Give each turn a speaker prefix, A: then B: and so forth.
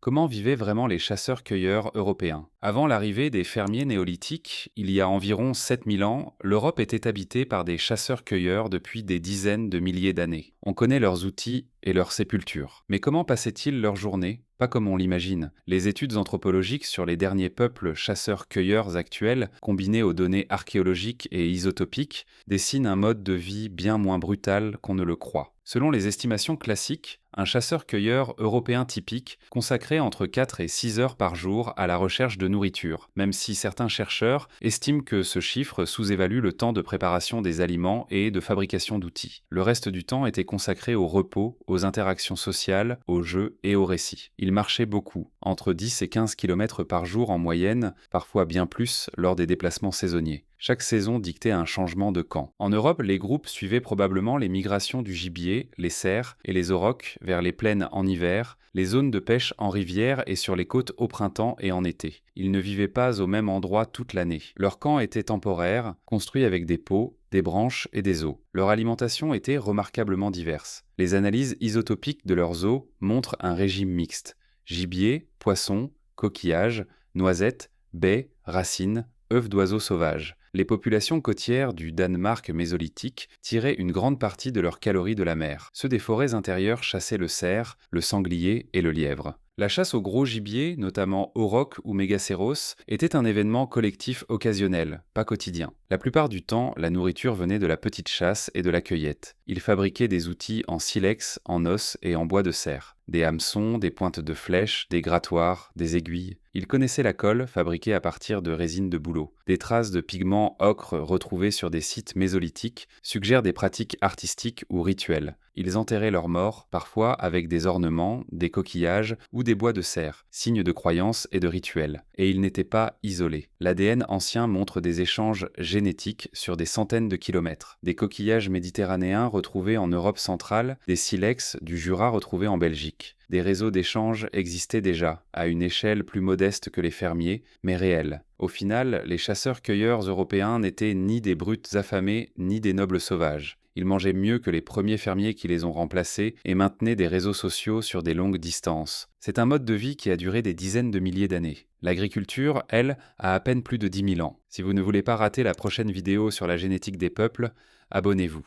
A: Comment vivaient vraiment les chasseurs-cueilleurs européens? Avant l'arrivée des fermiers néolithiques, il y a environ 7000 ans, l'Europe était habitée par des chasseurs-cueilleurs depuis des dizaines de milliers d'années. On connaît leurs outils et leurs sépultures. Mais comment passaient-ils leur journée? Pas comme on l'imagine. Les études anthropologiques sur les derniers peuples chasseurs-cueilleurs actuels, combinées aux données archéologiques et isotopiques, dessinent un mode de vie bien moins brutal qu'on ne le croit. Selon les estimations classiques, un chasseur-cueilleur européen typique consacrait entre 4 et 6 heures par jour à la recherche de nourriture, même si certains chercheurs estiment que ce chiffre sous-évalue le temps de préparation des aliments et de fabrication d'outils. Le reste du temps était consacré au repos, aux interactions sociales, aux jeux et aux récits. Il marchait beaucoup, entre 10 et 15 km par jour en moyenne, parfois bien plus lors des déplacements saisonniers. Chaque saison dictait un changement de camp. En Europe, les groupes suivaient probablement les migrations du gibier, les cerfs et les aurochs vers les plaines en hiver, les zones de pêche en rivière et sur les côtes au printemps et en été. Ils ne vivaient pas au même endroit toute l'année. Leur camp était temporaire, construit avec des pots, des branches et des os. Leur alimentation était remarquablement diverse. Les analyses isotopiques de leurs os montrent un régime mixte. Gibier, poissons, coquillages, noisettes, baies, racines, œufs d'oiseaux sauvages. Les populations côtières du Danemark mésolithique tiraient une grande partie de leurs calories de la mer. Ceux des forêts intérieures chassaient le cerf, le sanglier et le lièvre. La chasse au gros gibier, notamment aurochs ou mégacéros, était un événement collectif occasionnel, pas quotidien. La plupart du temps, la nourriture venait de la petite chasse et de la cueillette. Ils fabriquaient des outils en silex, en os et en bois de cerf. Des hameçons, des pointes de flèches, des grattoirs, des aiguilles. Ils connaissaient la colle, fabriquée à partir de résine de bouleau. Des traces de pigments ocre retrouvées sur des sites mésolithiques suggèrent des pratiques artistiques ou rituelles. Ils enterraient leurs morts, parfois avec des ornements, des coquillages ou des bois de cerf, signes de croyances et de rituels. Et ils n'étaient pas isolés. L'ADN ancien montre des échanges génétiques sur des centaines de kilomètres. Des coquillages méditerranéens retrouvés en Europe centrale, des silex du Jura retrouvés en Belgique. Des réseaux d'échanges existaient déjà, à une échelle plus modeste que les fermiers, mais réels. Au final, les chasseurs-cueilleurs européens n'étaient ni des brutes affamées, ni des nobles sauvages. Ils mangeaient mieux que les premiers fermiers qui les ont remplacés et maintenaient des réseaux sociaux sur des longues distances. C'est un mode de vie qui a duré des dizaines de milliers d'années. L'agriculture, elle, a à peine plus de 10 000 ans. Si vous ne voulez pas rater la prochaine vidéo sur la génétique des peuples, abonnez-vous.